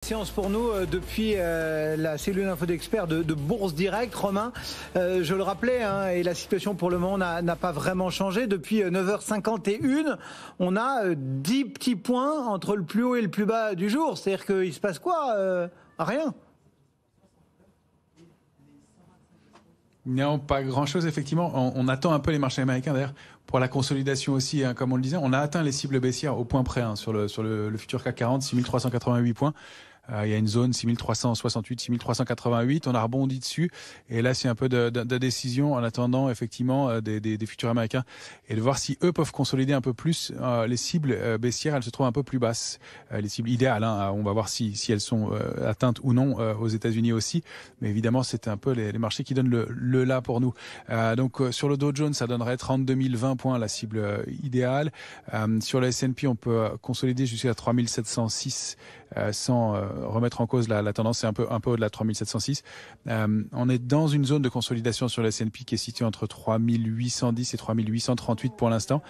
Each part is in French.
Séance pour nous depuis la cellule info d'experts de Bourse Direct. Romain, je le rappelais, et la situation pour le moment n'a pas vraiment changé. Depuis 9h51, on a 10 petits points entre le plus haut et le plus bas du jour. C'est-à-dire qu'il se passe quoi? Rien. Non, pas grand-chose, effectivement. On attend un peu les marchés américains, d'ailleurs, pour la consolidation aussi, comme on le disait. On a atteint les cibles baissières au point près sur le futur CAC 40, 6388 points. Il y a une zone 6368, 6388. On a rebondi dessus. Et là, c'est un peu de décision en attendant, effectivement, des futurs américains et de voir si eux peuvent consolider un peu plus les cibles baissières. Elles se trouvent un peu plus basses. Les cibles idéales, on va voir si elles sont atteintes ou non aux États-Unis aussi. Mais évidemment, c'est un peu les marchés qui donnent le là pour nous. Donc, sur le Dow Jones, ça donnerait 32 020 points, la cible idéale. Sur le S&P, on peut consolider jusqu'à 3706 sans remettre en cause la tendance, c'est un peu au-delà de 3706. On est dans une zone de consolidation sur le S&P qui est située entre 3810 et 3838 pour l'instant.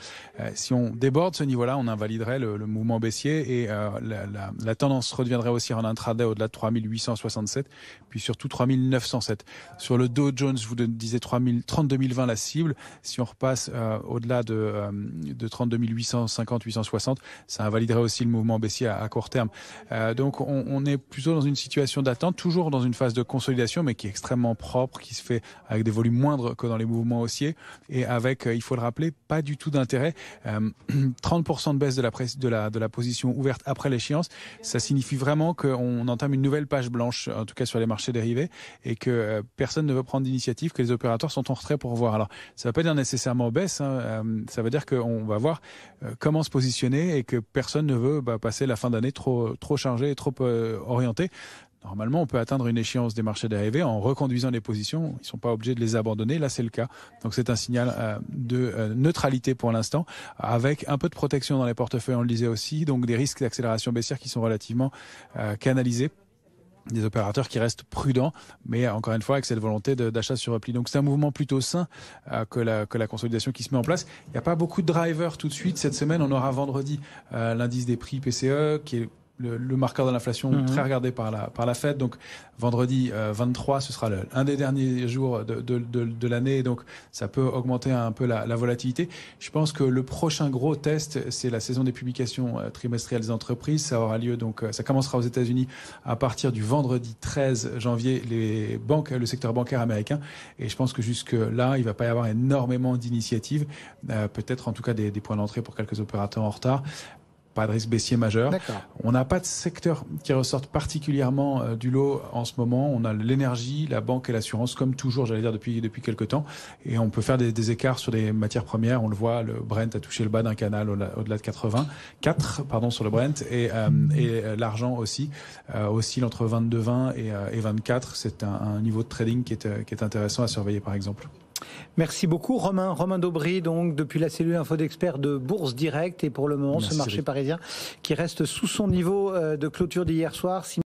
Si on déborde ce niveau-là, on invaliderait le mouvement baissier et la tendance redeviendrait aussi en intraday au-delà de 3867, puis surtout 3907. Sur le Dow Jones, je vous disais 32 020 la cible. Si on repasse au-delà de 32 850, 860, ça invaliderait aussi le mouvement baissier à court terme. Donc on est plutôt dans une situation d'attente, toujours dans une phase de consolidation, mais qui est extrêmement propre, qui se fait avec des volumes moindres que dans les mouvements haussiers, et avec, il faut le rappeler, pas du tout d'intérêt. 30% de baisse de la position ouverte après l'échéance, ça signifie vraiment qu'on entame une nouvelle page blanche, en tout cas sur les marchés dérivés, et que personne ne veut prendre d'initiative, que les opérateurs sont en retrait pour voir. Alors, ça ne veut pas dire nécessairement baisse, ça veut dire qu'on va voir comment se positionner et que personne ne veut passer la fin d'année trop chargé et trop orienté. Normalement, on peut atteindre une échéance des marchés dérivés en reconduisant les positions. Ils ne sont pas obligés de les abandonner. Là, c'est le cas. Donc, c'est un signal de neutralité pour l'instant, avec un peu de protection dans les portefeuilles, on le disait aussi. Donc, des risques d'accélération baissière qui sont relativement canalisés. Des opérateurs qui restent prudents, mais encore une fois avec cette volonté d'achat sur repli. Donc c'est un mouvement plutôt sain que la consolidation qui se met en place. Il n'y a pas beaucoup de drivers tout de suite. Cette semaine, on aura vendredi l'indice des prix PCE, qui est le marqueur de l'inflation très regardé par la Fed. Donc vendredi 23, ce sera un des derniers jours de l'année. Donc ça peut augmenter un peu la volatilité. Je pense que le prochain gros test, c'est la saison des publications trimestrielles des entreprises. Ça aura lieu, donc ça commencera aux États-Unis à partir du vendredi 13 janvier, le secteur bancaire américain. Et je pense que jusque là, il va pas y avoir énormément d'initiatives. Peut-être en tout cas des points d'entrée pour quelques opérateurs en retard. Pas de risque baissier majeur. On n'a pas de secteur qui ressortent particulièrement du lot en ce moment. On a l'énergie, la banque et l'assurance, comme toujours, j'allais dire, depuis quelques temps. Et on peut faire des écarts sur des matières premières. On le voit, le Brent a touché le bas d'un canal au-delà de 84, sur le Brent. Et l'argent aussi oscille entre 22,20 et 24. C'est un niveau de trading qui est intéressant à surveiller, par exemple. Merci beaucoup Romain Daubry, donc depuis la cellule info d'experts de Bourse Direct, et pour le moment ce marché parisien qui reste sous son niveau de clôture d'hier soir.